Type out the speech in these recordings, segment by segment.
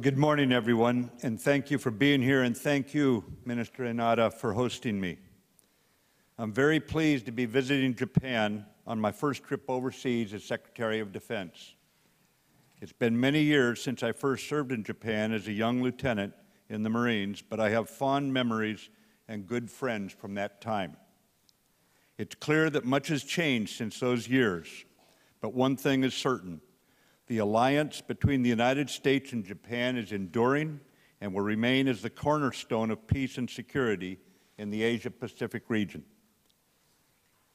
Good morning, everyone, and thank you for being here, and thank you, Minister Inada, for hosting me. I'm very pleased to be visiting Japan on my first trip overseas as Secretary of Defense. It's been many years since I first served in Japan as a young lieutenant in the Marines, but I have fond memories and good friends from that time. It's clear that much has changed since those years, but one thing is certain. The alliance between the United States and Japan is enduring and will remain as the cornerstone of peace and security in the Asia-Pacific region.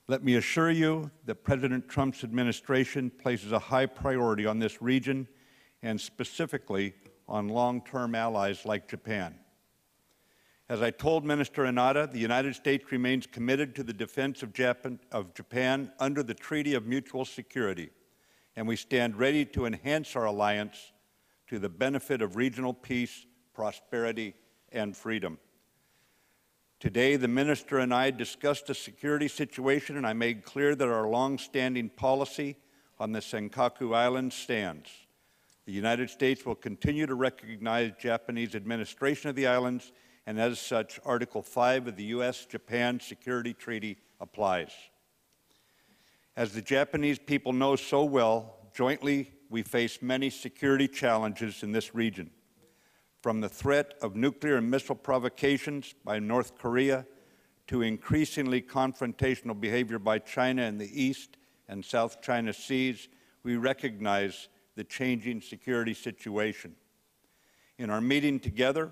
Let me assure you that President Trump's administration places a high priority on this region and specifically on long-term allies like Japan. As I told Minister Inada, the United States remains committed to the defense of Japan under the Treaty of Mutual Security, and we stand ready to enhance our alliance to the benefit of regional peace, prosperity, and freedom. Today, the Minister and I discussed the security situation, and I made clear that our long-standing policy on the Senkaku Islands stands. The United States will continue to recognize Japanese administration of the islands, and as such, Article 5 of the U.S.-Japan Security Treaty applies. As the Japanese people know so well, jointly we face many security challenges in this region, from the threat of nuclear and missile provocations by North Korea to increasingly confrontational behavior by China in the East and South China Seas. We recognize the changing security situation. In our meeting together,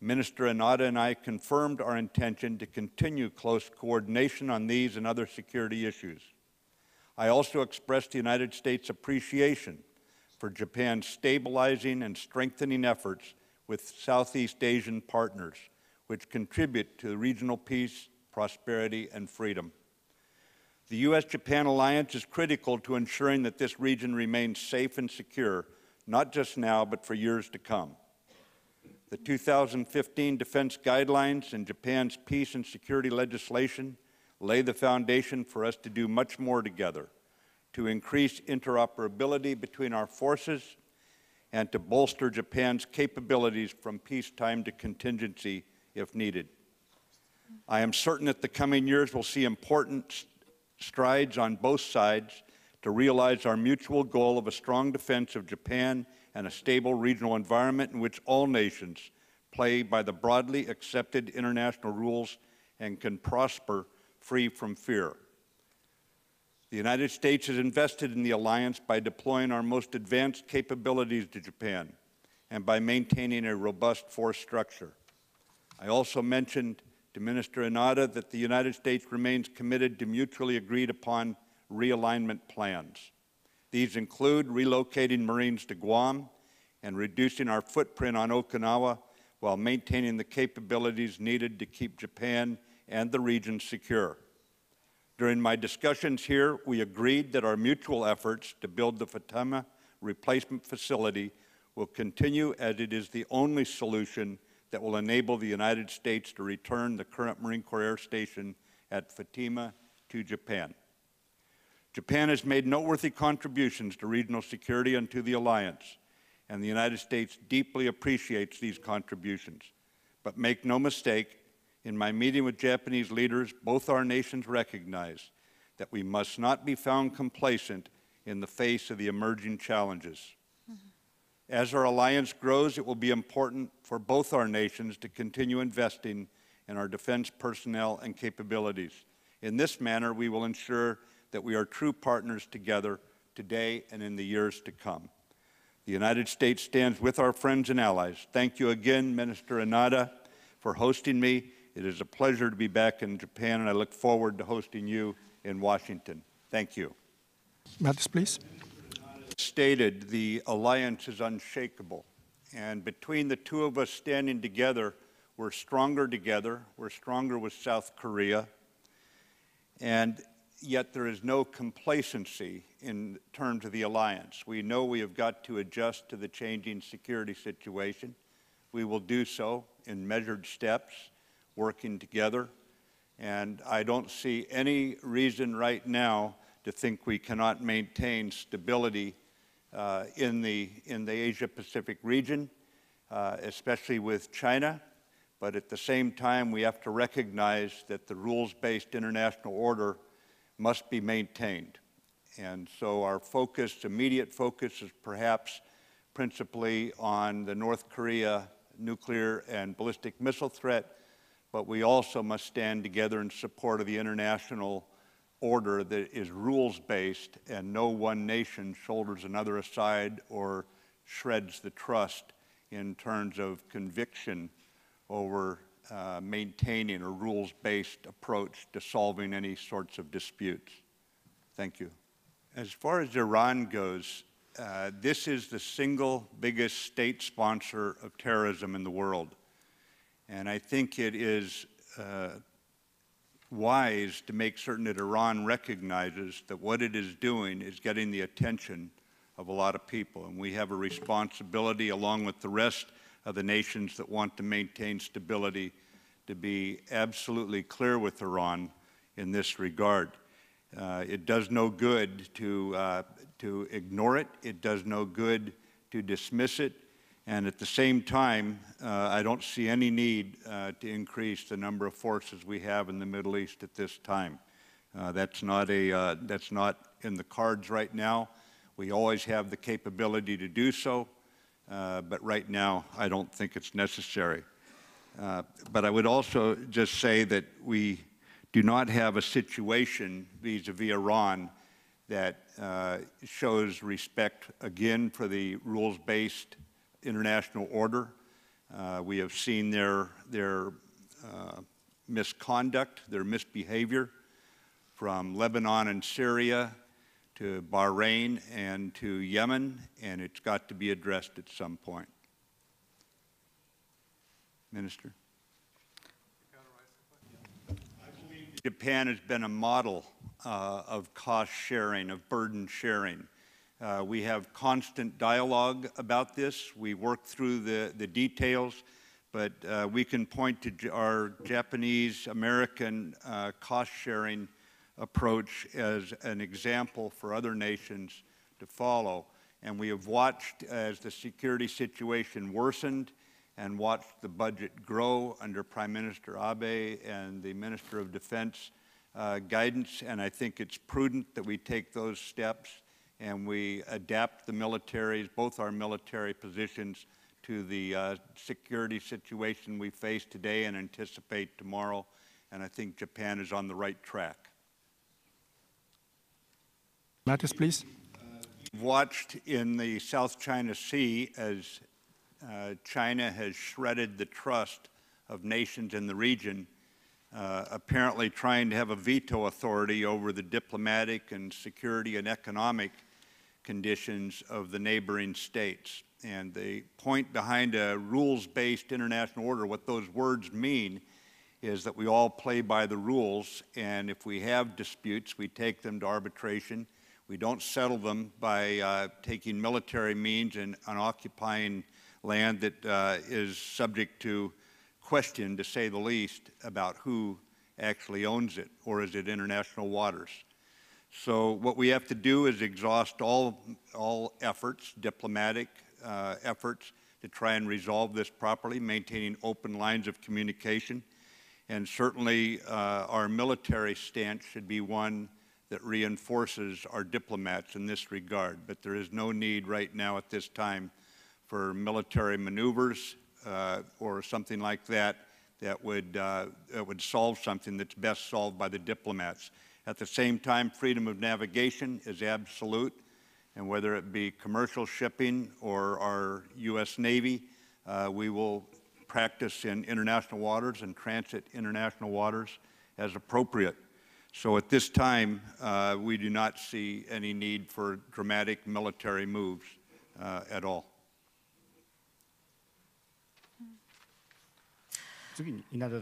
Minister Inada and I confirmed our intention to continue close coordination on these and other security issues. I also expressed the United States' appreciation for Japan's stabilizing and strengthening efforts with Southeast Asian partners, which contribute to regional peace, prosperity, and freedom. The U.S.-Japan alliance is critical to ensuring that this region remains safe and secure, not just now, but for years to come. The 2015 defense guidelines and Japan's peace and security legislation lay the foundation for us to do much more together, to increase interoperability between our forces, and to bolster Japan's capabilities from peacetime to contingency if needed. I am certain that the coming years will see important strides on both sides to realize our mutual goal of a strong defense of Japan and a stable regional environment in which all nations play by the broadly accepted international rules and can prosper free from fear. The United States has invested in the alliance by deploying our most advanced capabilities to Japan and by maintaining a robust force structure. I also mentioned to Minister Inada that the United States remains committed to mutually agreed upon realignment plans. These include relocating Marines to Guam and reducing our footprint on Okinawa while maintaining the capabilities needed to keep Japan and the region secure. During my discussions here, we agreed that our mutual efforts to build the Fatima replacement facility will continue, as it is the only solution that will enable the United States to return the current Marine Corps Air Station at Fatima to Japan. Japan has made noteworthy contributions to regional security and to the alliance, and the United States deeply appreciates these contributions. But make no mistake, in my meeting with Japanese leaders, both our nations recognize that we must not be found complacent in the face of the emerging challenges. As our alliance grows, it will be important for both our nations to continue investing in our defense personnel and capabilities. In this manner, we will ensure that we are true partners together today and in the years to come. The United States stands with our friends and allies. Thank you again, Minister Inada, for hosting me. It is a pleasure to be back in Japan, and I look forward to hosting you in Washington. Thank you. Mattis, please. Stated, the alliance is unshakable, and between the two of us standing together, we're stronger together. We're stronger with South Korea, and yet there is no complacency in terms of the alliance. We know we have got to adjust to the changing security situation. We will do so in measured steps, working together, and I don't see any reason right now to think we cannot maintain stability in the Asia-Pacific region especially with China. But at the same time, we have to recognize that the rules-based international order must be maintained. And so our focus, immediate focus, is perhaps principally on the North Korea nuclear and ballistic missile threat, but we also must stand together in support of the international order that is rules-based, and no one nation shoulders another aside or shreds the trust in terms of conviction over maintaining a rules-based approach to solving any sorts of disputes. Thank you. As far as Iran goes, this is the single biggest state sponsor of terrorism in the world. And I think it is wise to make certain that Iran recognizes that what it is doing is getting the attention of a lot of people. And we have a responsibility, along with the rest of the nations that want to maintain stability, to be absolutely clear with Iran in this regard. It does no good to ignore it. It does no good to dismiss it. And at the same time, I don't see any need to increase the number of forces we have in the Middle East at this time. That's not in the cards right now. We always have the capability to do so, but right now I don't think it's necessary. But I would also just say that we do not have a situation vis-a-vis Iran that shows respect, again, for the rules-based international order. We have seen their misconduct, their misbehavior, from Lebanon and Syria to Bahrain and to Yemen, and it's got to be addressed at some point. Minister? Japan has been a model of cost sharing, of burden sharing. We have constant dialogue about this. We work through the details, but we can point to our Japanese-American cost-sharing approach as an example for other nations to follow. And we have watched as the security situation worsened and watched the budget grow under Prime Minister Abe and the Minister of Defense guidance. And I think it's prudent that we take those steps and we adapt the militaries, both our military positions, to the security situation we face today and anticipate tomorrow. And I think Japan is on the right track. Mattis, please. We've watched in the South China Sea as China has shredded the trust of nations in the region, apparently trying to have a veto authority over the diplomatic and security and economic conditions of the neighboring states. And the point behind a rules-based international order, what those words mean is that we all play by the rules, and if we have disputes, we take them to arbitration. We don't settle them by taking military means and occupying land that is subject to question, to say the least, about who actually owns it, or is it international waters. So what we have to do is exhaust all efforts, diplomatic efforts, to try and resolve this properly, maintaining open lines of communication. And certainly our military stance should be one that reinforces our diplomats in this regard. But there is no need right now at this time for military maneuvers or something like that that would solve something that's best solved by the diplomats. At the same time, freedom of navigation is absolute, and whether it be commercial shipping or our U.S. Navy, we will practice in international waters and transit international waters as appropriate. So at this time, we do not see any need for dramatic military moves at all. 次に稲田